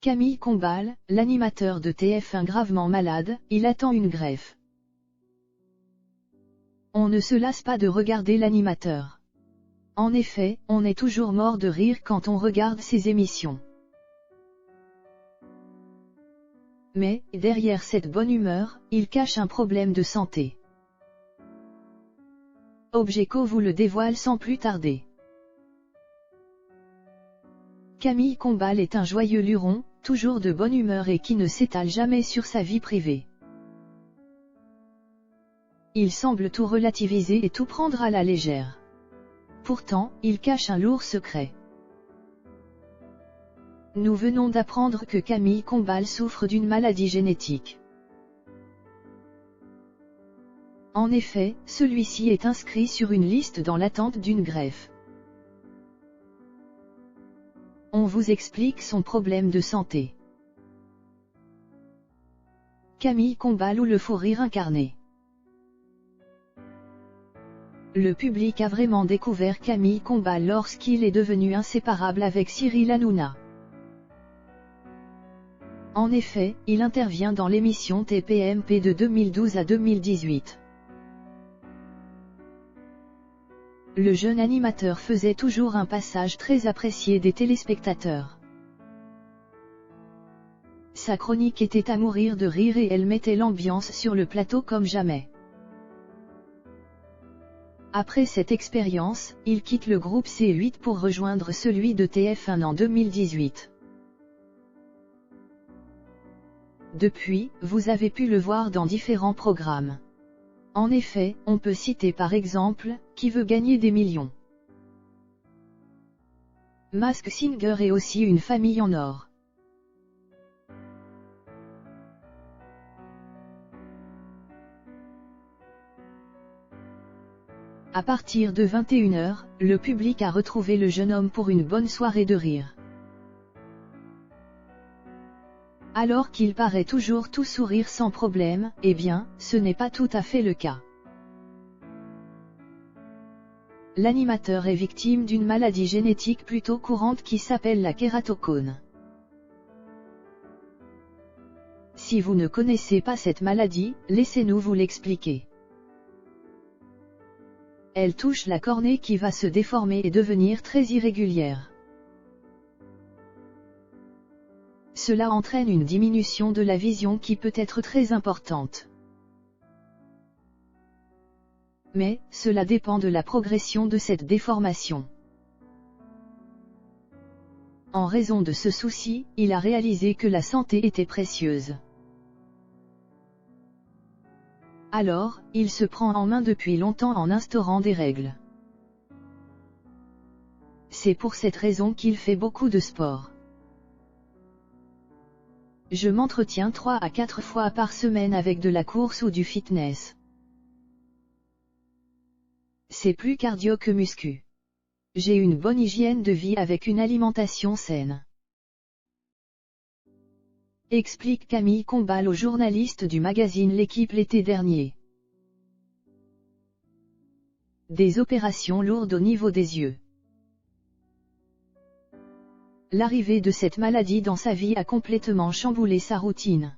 Camille Combal, l'animateur de TF1 gravement malade, il attend une greffe. On ne se lasse pas de regarder l'animateur. En effet, on est toujours mort de rire quand on regarde ses émissions. Mais, derrière cette bonne humeur, il cache un problème de santé. Objeco vous le dévoile sans plus tarder. Camille Combal est un joyeux luron, toujours de bonne humeur et qui ne s'étale jamais sur sa vie privée. Il semble tout relativiser et tout prendre à la légère. Pourtant, il cache un lourd secret. Nous venons d'apprendre que Camille Combal souffre d'une maladie génétique. En effet, celui-ci est inscrit sur une liste dans l'attente d'une greffe. On vous explique son problème de santé. Camille Combal ou le fou rire incarné. Le public a vraiment découvert Camille Combal lorsqu'il est devenu inséparable avec Cyril Hanouna. En effet, il intervient dans l'émission TPMP de 2012 à 2018. Le jeune animateur faisait toujours un passage très apprécié des téléspectateurs. Sa chronique était à mourir de rire et elle mettait l'ambiance sur le plateau comme jamais. Après cette expérience, il quitte le groupe C8 pour rejoindre celui de TF1 en 2018. Depuis, vous avez pu le voir dans différents programmes. En effet, on peut citer par exemple, Qui veut gagner des millions. Masked Singer et aussi Une famille en or. À partir de 21h, le public a retrouvé le jeune homme pour une bonne soirée de rire. Alors qu'il paraît toujours tout sourire sans problème, eh bien, ce n'est pas tout à fait le cas. L'animateur est victime d'une maladie génétique plutôt courante qui s'appelle la kératocone. Si vous ne connaissez pas cette maladie, laissez-nous vous l'expliquer. Elle touche la cornée qui va se déformer et devenir très irrégulière. Cela entraîne une diminution de la vision qui peut être très importante. Mais, cela dépend de la progression de cette déformation. En raison de ce souci, il a réalisé que la santé était précieuse. Alors, il se prend en main depuis longtemps en instaurant des règles. C'est pour cette raison qu'il fait beaucoup de sport. Je m'entretiens 3 à 4 fois par semaine avec de la course ou du fitness. C'est plus cardio que muscu. J'ai une bonne hygiène de vie avec une alimentation saine. Explique Camille Combal au journaliste du magazine L'Équipe l'été dernier. Des opérations lourdes au niveau des yeux. L'arrivée de cette maladie dans sa vie a complètement chamboulé sa routine.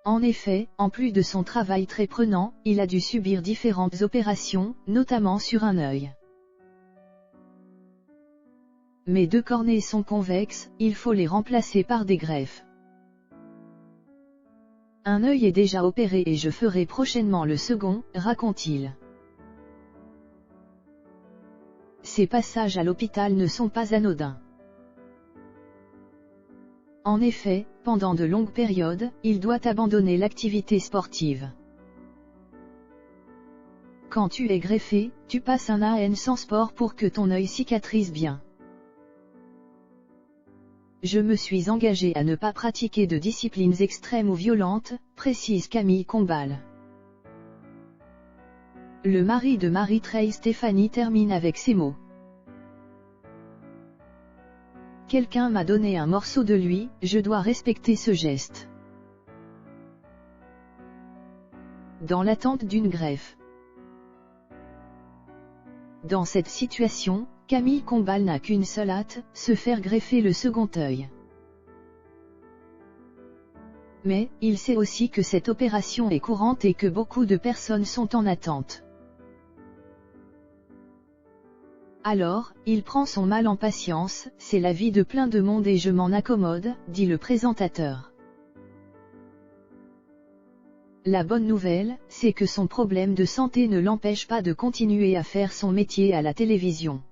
En effet, en plus de son travail très prenant, il a dû subir différentes opérations, notamment sur un œil. Mes 2 cornées sont convexes, il faut les remplacer par des greffes. Un œil est déjà opéré et je ferai prochainement le second, raconte-t-il. Ces passages à l'hôpital ne sont pas anodins. En effet, pendant de longues périodes, il doit abandonner l'activité sportive. Quand tu es greffé, tu passes un an sans sport pour que ton œil cicatrise bien. Je me suis engagé à ne pas pratiquer de disciplines extrêmes ou violentes, précise Camille Combal. Le mari de Marie-Trey Stéphanie termine avec ces mots. Quelqu'un m'a donné un morceau de lui, je dois respecter ce geste. Dans l'attente d'une greffe. Dans cette situation, Camille Combal n'a qu'une seule hâte, se faire greffer le second œil. Mais, il sait aussi que cette opération est courante et que beaucoup de personnes sont en attente. Alors, il prend son mal en patience, c'est la vie de plein de monde et je m'en accommode, dit le présentateur. La bonne nouvelle, c'est que son problème de santé ne l'empêche pas de continuer à faire son métier à la télévision.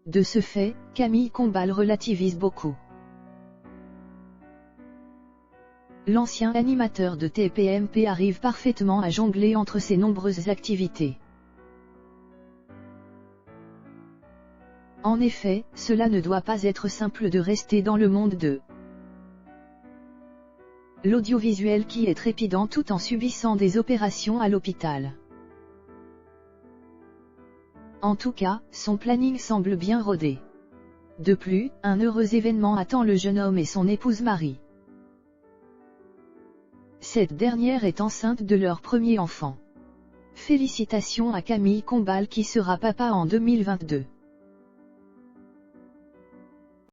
De ce fait, Camille Combal relativise beaucoup. L'ancien animateur de TPMP arrive parfaitement à jongler entre ses nombreuses activités. En effet, cela ne doit pas être simple de rester dans le monde de l'audiovisuel qui est trépidant tout en subissant des opérations à l'hôpital. En tout cas, son planning semble bien rodé. De plus, un heureux événement attend le jeune homme et son épouse Marie. Cette dernière est enceinte de leur premier enfant. Félicitations à Camille Combal qui sera papa en 2022.